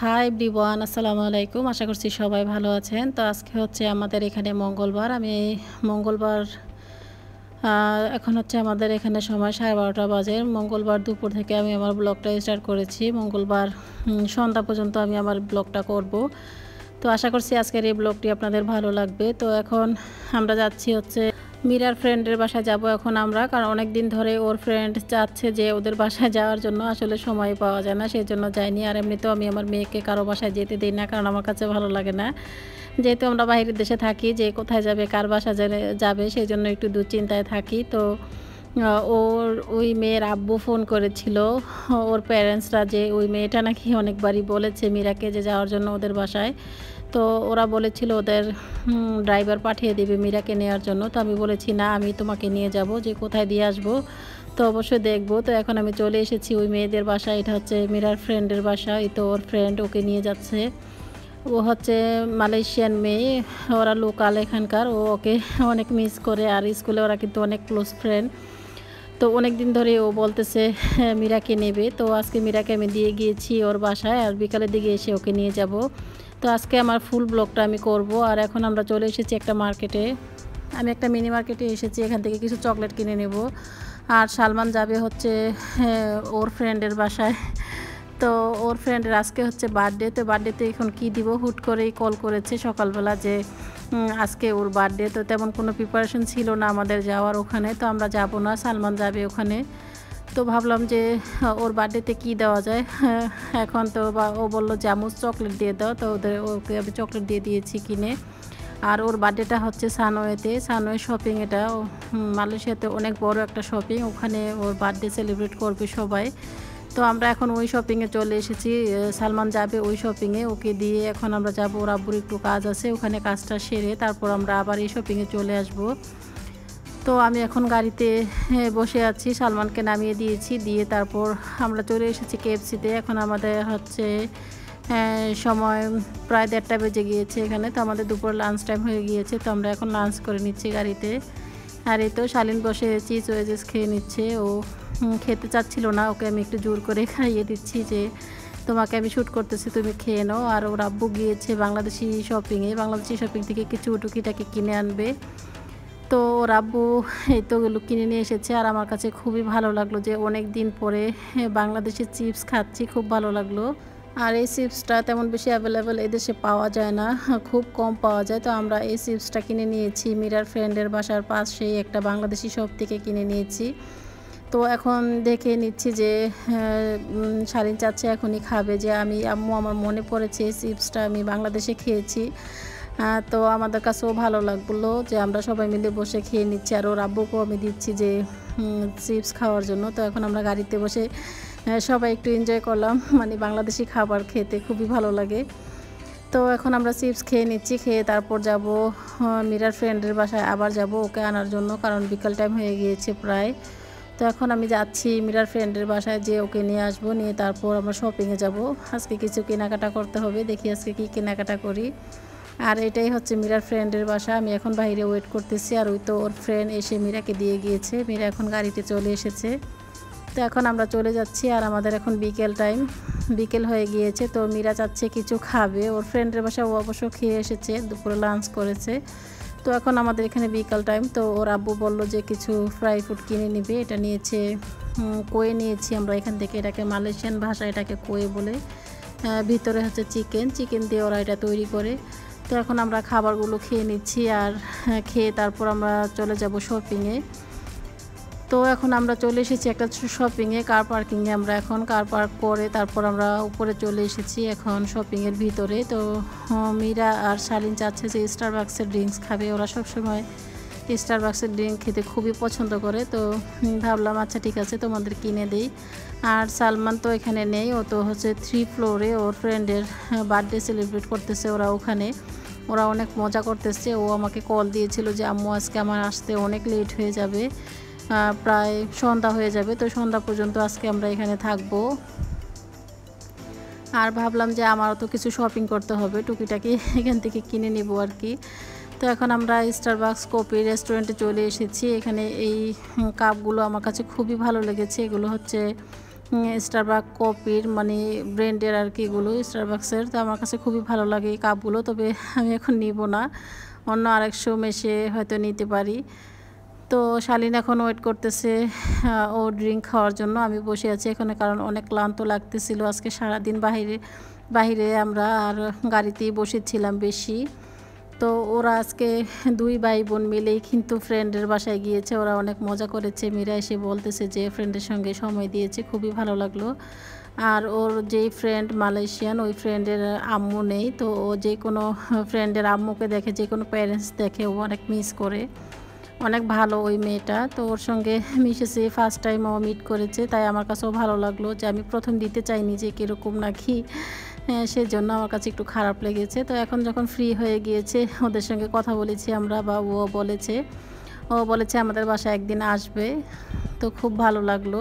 Hi everyone, আসসালামু আলাইকুম। আশা করছি সবাই ভালো আছেন। তো আজকে হচ্ছে আমাদের এখানে মঙ্গলবার। আমি মঙ্গলবার এখন হচ্ছে আমাদের এখানে সময় 12:30 বাজে। মঙ্গলবার দুপুর থেকে আমি আমার ব্লগটা স্টার্ট করেছি। মঙ্গলবার সন্ধ্যা পর্যন্ত আমি আমার ব্লগটা করব। তো আশা করছি আজকের এই ব্লগটি আপনাদের ভালো লাগবে। তো এখন আমরা যাচ্ছি হচ্ছে মীরার ফ্রেন্ডের বাসায় যাব এখন আমরা, কারণ অনেক দিন ধরে ওর ফ্রেন্ড যাচ্ছে যে ওদের বাসায় যাওয়ার জন্য আসলে সময় পাওয়া যায় না, সেই জন্য যাইনি। আর এমনিতেও আমি আমার মেয়েকে কারো বাসায় যেতে দিই না, কারণ আমার কাছে ভালো লাগে না, যেহেতু আমরা বাইরের দেশে থাকি, যে কোথায় যাবে কার বাসা যাবে সেই জন্য একটু দুশ্চিন্তায় থাকি। তো ওর ওই মেয়ের আব্বু ফোন করেছিল ওর প্যারেন্টসরা, যে ওই মেয়েটা নাকি অনেকবারই বলেছে মীরাকে যে যাওয়ার জন্য ওদের বাসায়। তো ওরা বলেছিল ওদের ড্রাইভার পাঠিয়ে দেবে মীরাকে নেওয়ার জন্য। তো আমি বলেছি না, আমি তোমাকে নিয়ে যাব, যে কোথায় দিয়ে আসবো তো অবশ্যই দেখবো। তো এখন আমি চলে এসেছি ওই মেয়েদের বাসায়। এটা হচ্ছে মীরার ফ্রেন্ডের বাসা। এই তো ওর ফ্রেন্ড ওকে নিয়ে যাচ্ছে। ও হচ্ছে মালয়েশিয়ান মেয়ে, ওরা লোকাল এখানকার। ও ওকে অনেক মিস করে, আর স্কুলে ওরা কিন্তু অনেক ক্লোজ ফ্রেন্ড। তো অনেক দিন ধরে ও বলতেছে মীরাকে নেবে। তো আজকে মীরাকে আমি দিয়ে গিয়েছি ওর বাসায়, আর বিকালের দিকে এসে ওকে নিয়ে যাব। তো আজকে আমার ফুল ব্লগটা আমি করব। আর এখন আমরা চলে এসেছি একটা মার্কেটে। আমি একটা মিনি মার্কেটে এসেছি, এখান থেকে কিছু চকলেট কিনে নেব। আর সালমান যাবে হচ্ছে ওর ফ্রেন্ডের বাসায়। তো ওর ফ্রেন্ডের আজকে হচ্ছে বার্থডে। তো বার্থডেতে এখন কি দিব, হুট করেই কল করেছে সকালবেলা যে আজকে ওর বার্থডে। তো তেমন কোনো প্রিপারেশন ছিল না আমাদের যাওয়ার ওখানে, তো আমরা যাব না, সালমান যাবে ওখানে। তো ভাবলাম যে ওর বার্থডেতে কী দেওয়া যায়। এখন তো ও বললো জামুস চকলেট দিয়ে দাও, তো ওকে আমি চকলেট দিয়ে দিয়েছি কিনে। আর ওর বার্থডেটা হচ্ছে সানওয়ে শপিং। এটা মালয়েশিয়াতে অনেক বড় একটা শপিং, ওখানে ওর বার্থডে সেলিব্রেট করবে সবাই। তো আমরা এখন ওই শপিংয়ে চলে এসেছি। সালমান যাবে ওই শপিংয়ে, ওকে দিয়ে এখন আমরা যাব। ওর আব্বুর একটু কাজ আছে, ওখানে কাজটা সেরে তারপর আমরা আবার এই শপিংয়ে চলে আসব। তো আমি এখন গাড়িতে বসে আছি, সালমানকে নামিয়ে দিয়েছি, দিয়ে তারপর আমরা চলে এসেছি কেএফসিতে। এখন আমাদের হচ্ছে সময় প্রায় 1:30 বেজে গিয়েছে এখানে। তো আমাদের দুপুর লাঞ্চ টাইম হয়ে গিয়েছে, তো আমরা এখন লাঞ্চ করে নিচ্ছি গাড়িতে। আর এই তো শালীন বসে চিজ ওয়েজেস খেয়ে নিচ্ছে। ও খেতে চাচ্ছিল না, ওকে আমি একটু জোর করে খাইয়ে দিচ্ছি যে তোমাকে আমি শ্যুট করতেছি, তুমি খেয়ে নাও। আর ওর আব্বু গিয়েছে বাংলাদেশি শপিং থেকে কিছু টুকিটাকি কিনে আনবে। তো ওর আব্বু এই তো ওগুলো কিনে নিয়ে এসেছে। আর আমার কাছে খুবই ভালো লাগলো যে অনেক দিন পরে বাংলাদেশি চিপস খাচ্ছি, খুব ভালো লাগলো। আর এই চিপসটা তেমন বেশি অ্যাভেলেবেল এদেশে পাওয়া যায় না, খুব কম পাওয়া যায়। তো আমরা এই চিপসটা কিনে নিয়েছি মীরার ফ্রেন্ডের বাসার পাশেই একটা বাংলাদেশি শপ থেকে কিনে নিয়েছি। তো এখন দেখে নিচ্ছি যে শালীন চাচ্ছে এখনই খাবে, যে আম্মু আমার মনে পড়েছে এই চিপসটা আমি বাংলাদেশে খেয়েছি। তো আমাদের কাছেও ভালো লাগলো যে আমরা সবাই মিলে বসে খেয়ে নিচ্ছি। আর ওর আব্বুকেও আমি দিচ্ছি যে চিপস খাওয়ার জন্য। তো এখন আমরা গাড়িতে বসে সবাই একটু এনজয় করলাম, মানে বাংলাদেশি খাবার খেতে খুবই ভালো লাগে। তো এখন আমরা চিপস খেয়ে নিচ্ছি, খেয়ে তারপর যাব মীরার ফ্রেন্ডের বাসায় আবার যাব ওকে আনার জন্য, কারণ বিকাল টাইম হয়ে গিয়েছে প্রায়। তো এখন আমি যাচ্ছি মীরার ফ্রেন্ডের বাসায়, যে ওকে নিয়ে আসবো, নিয়ে তারপর আমরা শপিংয়ে যাব। আজকে কিছু কেনাকাটা করতে হবে, দেখি আজকে কি কেনাকাটা করি। আর এটাই হচ্ছে মীরার ফ্রেন্ডের বাসা। আমি এখন বাইরে ওয়েট করতেছি, আর ওই তো ওর ফ্রেন্ড এসে মীরাকে দিয়ে গিয়েছে। মীরা এখন গাড়িতে চলে এসেছে। তো এখন আমরা চলে যাচ্ছি। আর আমাদের এখন বিকেল হয়ে গিয়েছে। তো মীরা চাচ্ছে কিছু খাবে, ওর ফ্রেন্ডের বাসা ও অবশ্য খেয়ে এসেছে, দুপুরে লাঞ্চ করেছে। তো এখন আমাদের এখানে বিকাল টাইম। তো ওর আব্বু বললো যে কিছু ফ্রাই ফুড কিনে নিবে। এটা নিয়েছে কোয়ে নিয়েছি আমরা এখান থেকে, এটাকে মালয়েশিয়ান ভাষায় এটাকে কোয়ে বলে। ভিতরে হচ্ছে চিকেন দিয়ে ওরা এটা তৈরি করে। তো এখন আমরা খাবারগুলো খেয়ে নিচ্ছি, আর খেয়ে তারপর আমরা চলে যাব শপিংয়ে। তো এখন আমরা চলে এসেছি একটা শপিংয়ে, কার পার্কিংয়ে। আমরা এখন কার পার্ক করে তারপর আমরা উপরে চলে এসেছি এখন শপিংয়ের ভিতরে। তো মীরা আর শালীন চাচ্ছে যে স্টারবাক্সের ড্রিঙ্কস খাবে, ওরা সবসময় স্টারবাক্সের ড্রিঙ্ক খেতে খুবই পছন্দ করে। তো ভাবলাম আচ্ছা ঠিক আছে তোমাদের কিনে দেই। আর সালমান তো এখানে নেই, ও তো হচ্ছে 3 ফ্লোরে ওর ফ্রেন্ডের বার্থডে সেলিব্রেট করতেছে ওরা ওখানে। ওরা অনেক মজা করতেছে। ও আমাকে কল দিয়েছিল যে আম্মু আজকে আমার আসতে অনেক লেট হয়ে যাবে, প্রায় সন্ধ্যা হয়ে যাবে, তো সন্ধ্যা পর্যন্ত আজকে আমরা এখানে থাকবো। আর ভাবলাম যে আমারও তো কিছু শপিং করতে হবে, টুকিটাকি এখান থেকে কিনে নিব আর কি। তো এখন আমরা স্টারবাক্স কফি রেস্টুরেন্টে চলে এসেছি। এখানে এই কাপগুলো আমার কাছে খুবই ভালো লেগেছে। এগুলো হচ্ছে স্টারবাক কপির মানে ব্র্যান্ডের আর কি, এগুলো স্টারবাক্সের। তো আমার কাছে খুবই ভালো লাগে এই কাপগুলো, তবে আমি এখন নিব না, অন্য আরেক সময় এসে হয়তো নিতে পারি। তো শালীন এখন ওয়েট করতেছে ও ড্রিঙ্ক খাওয়ার জন্য। আমি বসে আছি এখানে, কারণ অনেক ক্লান্ত লাগতেছিল আজকে সারাদিন বাহিরে আমরা আর গাড়িতেই বসেছিলাম বেশি। তো ওরা আজকে দুই ভাই বোন মিলেই কিন্তু ফ্রেন্ডের বাসায় গিয়েছে, ওরা অনেক মজা করেছে। মীরা এসে বলতেছে যে ফ্রেন্ডের সঙ্গে সময় দিয়েছে, খুবই ভালো লাগলো। আর ওর যেই ফ্রেন্ড মালয়েশিয়ান, ওই ফ্রেন্ডের আম্মু নেই, তো ও যে কোনো ফ্রেন্ডের আম্মুকে দেখে, যে কোনো প্যারেন্টস দেখে ও অনেক মিস করে। অনেক ভালো ওই মেয়েটা, তো ওর সঙ্গে মিশেছে, ফার্স্ট টাইম ও মিট করেছে, তাই আমার কাছেও ভালো লাগলো। যে আমি প্রথম দিতে চাইনি যে কীরকম নাকি, সেজন্য আমার কাছে একটু খারাপ লেগেছে। তো এখন যখন ফ্রি হয়ে গিয়েছে, ওদের সঙ্গে কথা বলেছি আমরা, বা ও বলেছে আমাদের বাসায় একদিন আসবে, তো খুব ভালো লাগলো।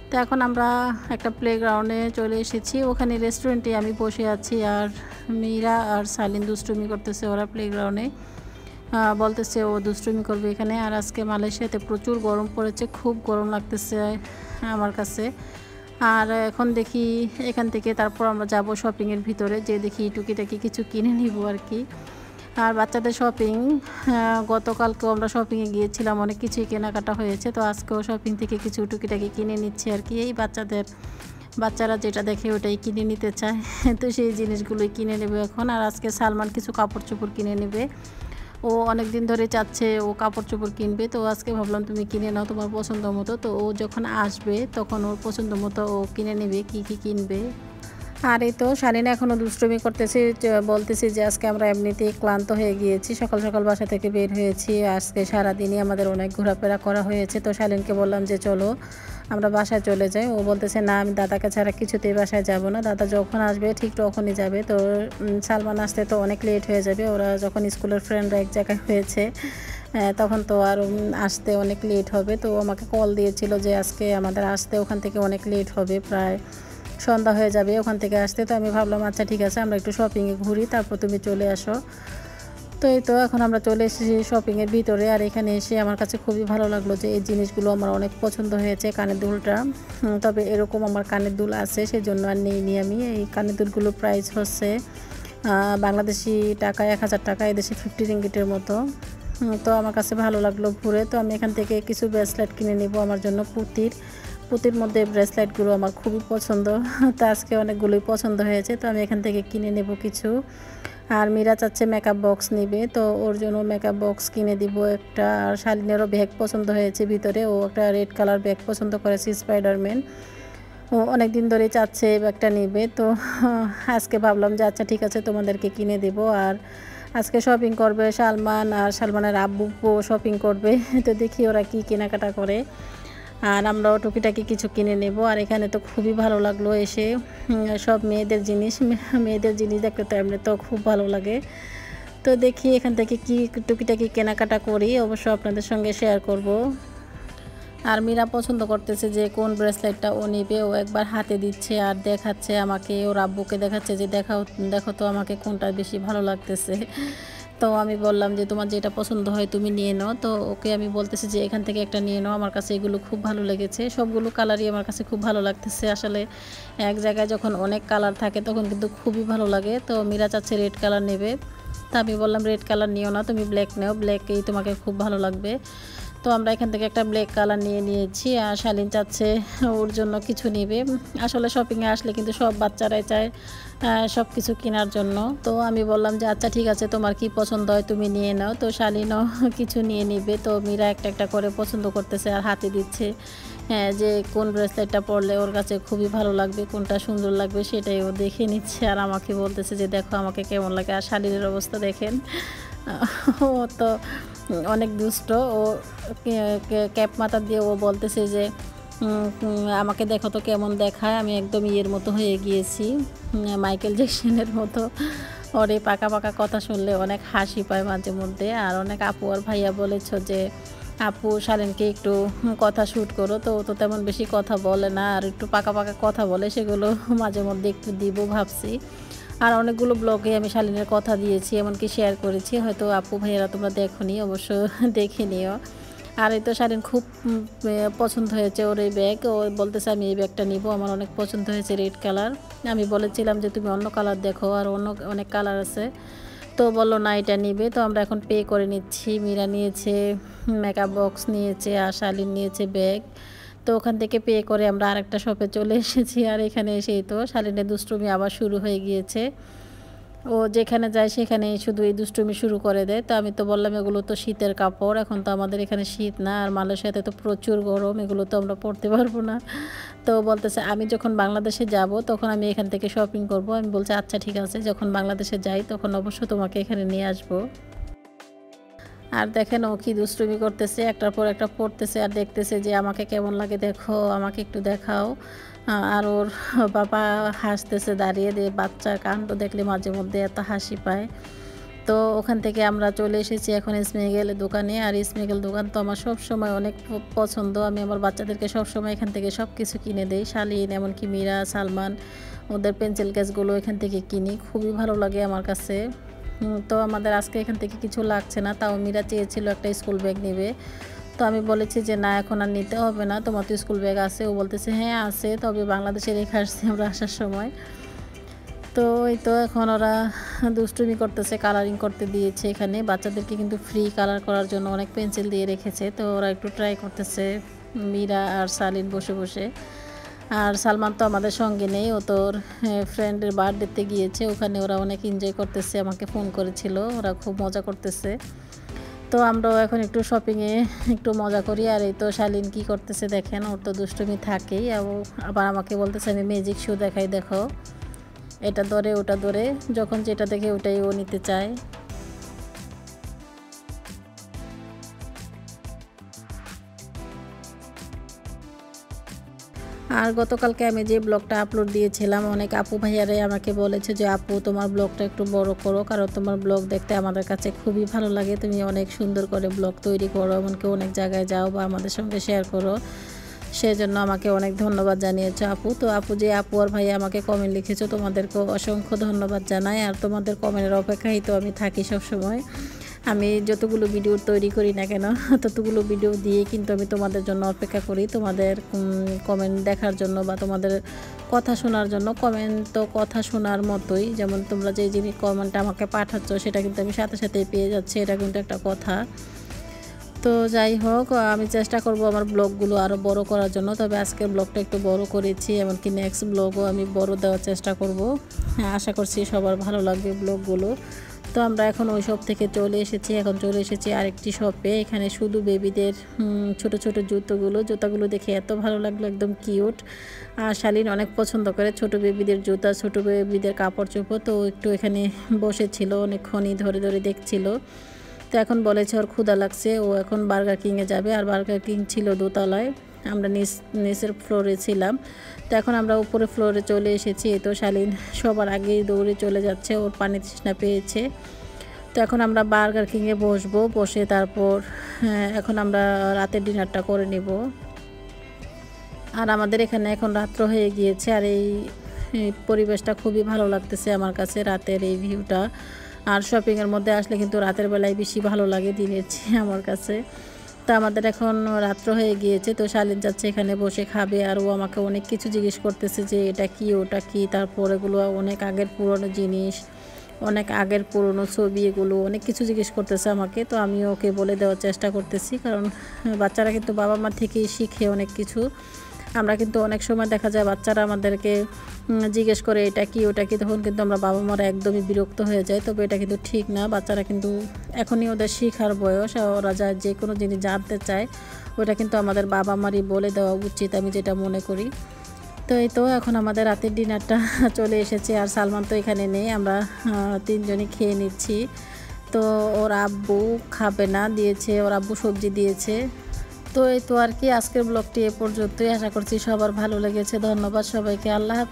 তো এখন আমরা একটা প্লেগ্রাউন্ডে চলে এসেছি, ওখানে রেস্টুরেন্টে আমি বসে আছি, আর মীরা আর সালিন দুষ্টুমি করতেছে ওরা প্লেগ্রাউন্ডে। বলতেছে ও দুষ্টুমি করবে এখানে। আর আজকে মালয়েশিয়াতে প্রচুর গরম পড়েছে, খুব গরম লাগতেছে আমার কাছে। আর এখন দেখি এখান থেকে তারপর আমরা যাব শপিংয়ের ভিতরে, যে দেখি টুকিটাকি কিছু কিনে নিব আর কি। আর বাচ্চাদের শপিং, গতকালকেও আমরা শপিংয়ে গিয়েছিলাম, অনেক কিছুই কেনাকাটা হয়েছে। তো আজকেও শপিং থেকে কিছু টুকিটাকি কিনে নিচ্ছি আর কি। এই বাচ্চারা যেটা দেখে ওটাই কিনে নিতে চায়, তো সেই জিনিসগুলোই কিনে নেবে এখন। আর আজকে সালমান কিছু কাপড় চোপড় কিনে নেবে, ও অনেক দিন ধরে চাচ্ছে ও কাপড় চোপড় কিনবে। তো আজকে ভাবলাম তুমি কিনে নাও তোমার পছন্দ মতো, তো ও যখন আসবে তখন ওর পছন্দ মতো ও কিনে নেবে কি কি কিনবে। আর এই তো শালীন এখনও দুষ্টুমি করতেছে, বলতেছি যে আজকে আমরা এমনিতেই ক্লান্ত হয়ে গিয়েছি, সকাল সকাল বাসা থেকে বের হয়েছি, আজকে সারাদিনই আমাদের অনেক ঘোরাফেরা করা হয়েছে। তো শালীনকে বললাম যে চলো আমরা বাসায় চলে যাই। ও বলতেছে না, আমি দাদাকে ছাড়া কিছুতেই বাসায় যাব না, দাদা যখন আসবে ঠিক তখনই যাবে। তো সালমান আসতে তো অনেক লেট হয়ে যাবে, ওরা যখন স্কুলের ফ্রেন্ডরা এক জায়গায় হয়েছে তখন তো আর আসতে অনেক লেট হবে। তো আমাকে কল দিয়েছিল যে আজকে আমাদের আসতে ওখান থেকে অনেক লেট হবে, প্রায় সন্ধ্যা হয়ে যাবে ওখান থেকে আসতে। তো আমি ভাবলাম আচ্ছা ঠিক আছে, আমরা একটু শপিংয়ে ঘুরি, তারপর তুমি চলে আসো। তো এই তো এখন আমরা চলে এসেছি শপিংয়ের ভিতরে। আর এখানে এসে আমার কাছে খুবই ভালো লাগলো যে এই জিনিসগুলো আমার অনেক পছন্দ হয়েছে, কানের দুলটা। তবে এরকম আমার কানের দুল আছে, সেজন্য আর নেইনি আমি। এই কানের দুলগুলোর প্রাইস হচ্ছে বাংলাদেশি টাকা 1000 টাকা, এদেশে 50 রিঙ্গিটের মতো। তো আমার কাছে ভালো লাগলো ঘুরে। তো আমি এখান থেকে কিছু ব্রেসলেট কিনে নেব আমার জন্য, পুঁতির মধ্যে ব্রেসলেটগুলো আমার খুবই পছন্দ। তো আজকে অনেকগুলোই পছন্দ হয়েছে, তো আমি এখান থেকে কিনে নেব কিছু। আর মীরা চাচ্ছে মেকআপ বক্স নেবে, তো ওর জন্য মেকআপ বক্স কিনে দিব একটা। আর শালীনেরও ব্যাগ পছন্দ হয়েছে ভিতরে, ও একটা রেড কালার ব্যাগ পছন্দ করেছে, স্পাইডারম্যান। ও অনেক দিন ধরে চাচ্ছে এই ব্যাগটা নেবে। তো আজকে ভাবলাম যে আচ্ছা ঠিক আছে তোমাদেরকে কিনে দেব। আর আজকে শপিং করবে সালমান, আর সালমানের আব্বু শপিং করবে। তো দেখি ওরা কি কেনাকাটা করে, আর আমরাও টুকিটাকি কিছু কিনে নেব। আর এখানে তো খুবই ভালো লাগলো এসে, সব মেয়েদের জিনিস দেখতে তো এমনি তো খুব ভালো লাগে। তো দেখি এখান থেকে কি টুকিটাকি কেনাকাটা করি, অবশ্য আপনাদের সঙ্গে শেয়ার করব। আর মীরা পছন্দ করতেছে যে কোন ব্রেসলেটটা ও নেবে, ও একবার হাতে দিচ্ছে আর দেখাচ্ছে আমাকে, ওর আব্বুকে দেখাচ্ছে যে দেখো তো আমাকে কোনটা বেশি ভালো লাগতেছে। তো আমি বললাম যে তোমার যেটা পছন্দ হয় তুমি নিয়ে নাও। তো ওকে আমি বলতেছি যে এখান থেকে একটা নিয়ে নাও, আমার কাছে এগুলো খুব ভালো লেগেছে, সবগুলো কালারই আমার কাছে খুব ভালো লাগতেছে। আসলে এক জায়গায় যখন অনেক কালার থাকে তখন কিন্তু খুবই ভালো লাগে। তো মীরা চাচ্ছে রেড কালার নেবে, তা আমি বললাম রেড কালার নিও না, তুমি ব্ল্যাক নাও, ব্ল্যাকেই তোমাকে খুব ভালো লাগবে। তো আমরা এখান থেকে একটা ব্ল্যাক কালার নিয়েছি। আর শালীন চাচ্ছে ওর জন্য কিছু নেবে। আসলে শপিংয়ে আসলে কিন্তু সব বাচ্চারাই চায় সব কিছু কেনার জন্য। তো আমি বললাম যে আচ্ছা ঠিক আছে, তোমার কি পছন্দ হয় তুমি নিয়ে নাও। তো শালীনও কিছু নিয়ে নিবে। তো মীরা একটা একটা করে পছন্দ করতেছে আর হাতে দিচ্ছে, হ্যাঁ, যে কোন ব্রেসলেটটা পরলে ওর কাছে খুবই ভালো লাগবে, কোনটা সুন্দর লাগবে সেটাই ও দেখে নিচ্ছে। আর আমাকে বলতেছে যে দেখো আমাকে কেমন লাগে। আর শালীনের অবস্থা দেখেন, ও তো অনেক দুষ্ট। ও ক্যাপ মাথা দিয়ে ও বলতেছে যে আমাকে দেখো তো কেমন দেখায়, আমি একদম ইয়ের মতো হয়ে গিয়েছি, মাইকেল জ্যাকসনের মতো। ওর এই পাকা পাকা কথা শুনলে অনেক হাসি পায় মাঝে মধ্যে। আর অনেক আপু আর ভাইয়া বলেছ যে আপু শালীনকে একটু কথা শ্যুট করো, তো ও তো তেমন বেশি কথা বলে না, আর একটু পাকা পাকা কথা বলে, সেগুলো মাঝে মধ্যে একটু দিব ভাবছি। আর অনেকগুলো ব্লগে আমি শালীনের কথা দিয়েছি, এমনকি শেয়ার করেছি, হয়তো আপু ভাইয়েরা তোমরা দেখোনি, অবশ্য দেখে নিও। আর এই তো শালীন খুব পছন্দ হয়েছে ওর এই ব্যাগ। ও বলতেছে আমি এই ব্যাগটা নিব, আমার অনেক পছন্দ হয়েছে রেড কালার। আমি বলেছিলাম যে তুমি অন্য কালার দেখো, আর অন্য অনেক কালার আছে। তো বললো না এটা নিবে। তো আমরা এখন পে করে নিচ্ছি। মীরা নিয়েছে মেকআপ বক্স নিয়েছে, আর শালীন নিয়েছে ব্যাগ। তো ওখান থেকে পে করে আমরা আরেকটা শপে চলে এসেছি। আর এখানে এসেই তো শালীনের দুষ্টুমি আবার শুরু হয়ে গিয়েছে। ও যেখানে যায় সেখানে শুধু এই দুষ্টুমি শুরু করে দেয়। তো আমি তো বললাম এগুলো তো শীতের কাপড়, এখন তো আমাদের এখানে শীত না, আর মালয়েশিয়াতে তো প্রচুর গরম, এগুলো তো আমরা পরতে পারবো না। তো বলতেছে আমি যখন বাংলাদেশে যাব তখন আমি এখান থেকে শপিং করব। আমি বলছি আচ্ছা ঠিক আছে, যখন বাংলাদেশে যাই তখন অবশ্য তোমাকে এখানে নিয়ে আসবো। আর দেখেন ও কি দুষ্টুমি করতেছে, একটার পর একটা পড়তেছে আর দেখতেছে যে আমাকে কেমন লাগে দেখো, আমাকে একটু দেখাও। আর ওর বাবা হাসতেছে দাঁড়িয়ে দিয়ে, বাচ্চার কাণ্ড দেখলে মাঝে মধ্যে এত হাসি পায়। তো ওখান থেকে আমরা চলে এসেছি এখন স্মেগেলের দোকানে। আর স্মেগেল দোকান তো আমার সব সময় অনেক পছন্দ। আমি আমার বাচ্চাদেরকে সব সময় এখান থেকে সব কিছু কিনে দেই, শালীন এমনকি মীরা, সালমান, ওদের পেন্সিল কেসগুলো এখান থেকে কিনি, খুবই ভালো লাগে আমার কাছে। তো আমাদের আজকে এখান থেকে কিছু লাগছে না, তাও মীরা চেয়েছিল একটা স্কুল ব্যাগ নেবে। তো আমি বলেছি যে না এখন আর নিতে হবে না, তোমার তো স্কুল ব্যাগ আছে। ও বলতেছে হ্যাঁ আছে, তবে বাংলাদেশে রেখে আসছি আমরা আসার সময়। তো এই তো এখন ওরা দুষ্টুমি করতেছে, কালারিং করতে দিয়েছে। এখানে বাচ্চাদেরকে কিন্তু ফ্রি কালার করার জন্য অনেক পেন্সিল দিয়ে রেখেছে, তো ওরা একটু ট্রাই করতেছে মীরা আর শালীন বসে বসে। আর সালমান তো আমাদের সঙ্গে নেই, ও তোর ফ্রেন্ডের বার্থডেতে গিয়েছে, ওখানে ওরা অনেক এনজয় করতেছে, আমাকে ফোন করেছিল, ওরা খুব মজা করতেছে। তো আমরাও এখন একটু শপিংয়ে একটু মজা করি। আর এই তো শালীন কী করতেছে দেখেন, ওর তো দুষ্টুমি থাকেই। আবার আমাকে বলতেছে আমি ম্যাজিক শো দেখাই, দেখো এটা ধরে ওটা ধরে, যখন যেটা দেখে ওটাই ও নিতে চায়। আর গতকালকে আমি যে ব্লগটা আপলোড দিয়েছিলাম, অনেক আপু ভাইয়ারাই আমাকে বলেছে যে আপু তোমার ব্লগটা একটু বড় করো, কারণ তোমার ব্লগ দেখতে আমাদের কাছে খুবই ভালো লাগে, তুমি অনেক সুন্দর করে ব্লগ তৈরি করো, এমনকি অনেক জায়গায় যাও বা আমাদের সঙ্গে শেয়ার করো। সেজন্য আমাকে অনেক ধন্যবাদ জানিয়েছো আপু। তো আপু যে আপু আর ভাইয়া আমাকে কমেন্ট লিখেছো, তোমাদেরকেও অসংখ্য ধন্যবাদ জানাই। আর তোমাদের কমেন্টের অপেক্ষায় তো আমি থাকি সব সময়। আমি যতগুলো ভিডিও তৈরি করি না কেন, ততগুলো ভিডিও দিয়ে কিন্তু আমি তোমাদের জন্য অপেক্ষা করি, তোমাদের কমেন্ট দেখার জন্য বা তোমাদের কথা শোনার জন্য। কমেন্ট তো কথা শোনার মতোই, যেমন তোমরা যে জিনিস কমেন্টটা আমাকে পাঠাচ্ছ সেটা কিন্তু আমি সাথে সাথেই পেয়ে যাচ্ছি, এটা কিন্তু একটা কথা। তো যাই হোক, আমি চেষ্টা করব আমার ব্লগগুলো আরও বড় করার জন্য, তবে আজকের ব্লগটা একটু বড় করেছি, এমনকি নেক্সট ব্লগও আমি বড় দেওয়ার চেষ্টা করব। আশা করছি সবার ভালো লাগবে ব্লগগুলো। তো আমরা এখন ওই শপ থেকে চলে এসেছি, এখন চলে এসেছি আরেকটি শপে। এখানে শুধু বেবিদের ছোট ছোট জুতাগুলো দেখে এত ভালো লাগলো, একদম কিউট। আর শালীন অনেক পছন্দ করে ছোট বেবিদের জুতা, ছোট বেবিদের কাপড় চোপড়। তো একটু এখানে বসেছিল, অনেকক্ষণই ধরে ধরে দেখছিল। তো এখন বলেছে ওর ক্ষুধা লাগছে, ও এখন বার্গার কিংয়ে যাবে। আর বার্গার কিং ছিল দোতলায়, আমরা নিচের ফ্লোরে ছিলাম। তো এখন আমরা উপরে ফ্লোরে চলে এসেছি। তো শালীন সবার আগেই দৌড়ে চলে যাচ্ছে, ওর পানি তৃষ্ণা পেয়েছে। তো এখন আমরা বার্গার কিংয়ে বসবো, বসে তারপর এখন আমরা রাতের ডিনারটা করে নিব। আর আমাদের এখানে এখন রাত্র হয়ে গিয়েছে, আর এই পরিবেশটা খুবই ভালো লাগতেছে আমার কাছে, রাতের এই ভিউটা। আর শপিংয়ের মধ্যে আসলে কিন্তু রাতের বেলায় বেশি ভালো লাগে দিনের চেয়ে আমার কাছে। তো আমাদের এখন রাত্র হয়ে গিয়েছে, তো শালীন যাচ্ছে এখানে বসে খাবে। আর ও আমাকে অনেক কিছু জিজ্ঞেস করতেছে যে এটা কি ওটা কি, তারপর এগুলো অনেক আগের পুরনো জিনিস, অনেক আগের পুরনো ছবি, এগুলো অনেক কিছু জিজ্ঞেস করতেছে আমাকে। তো আমি ওকে বলে দেওয়ার চেষ্টা করতেছি, কারণ বাচ্চারা কিন্তু বাবা মা থেকেই শিখে অনেক কিছু। আমরা কিন্তু অনেক সময় দেখা যায় বাচ্চারা আমাদেরকে জিজ্ঞেস করে এটা কি ওটা কি, তখন কিন্তু আমরা বাবা মারা একদমই বিরক্ত হয়ে যায়। তবে এটা কিন্তু ঠিক না, বাচ্চারা কিন্তু এখনই ওদের শেখার বয়স, ওরা যা যে কোনো জিনিস জানতে চায় ওটা কিন্তু আমাদের বাবা মারই বলে দেওয়া উচিত, আমি যেটা মনে করি। তো এই তো এখন আমাদের রাতের ডিনারটা চলে এসেছে, আর সালমান তো এখানে নেই, আমরা তিনজনই খেয়ে নিচ্ছি। তো ওর আব্বু খাবে না, দিয়েছে ওর আব্বু সবজি দিয়েছে। তো এই তো আর কি, আজকের ব্লগটি এ পর্যন্তই। আশা করছি সবার ভালো লেগেছে। ধন্যবাদ সবাইকে, আল্লাহ হাফেজ।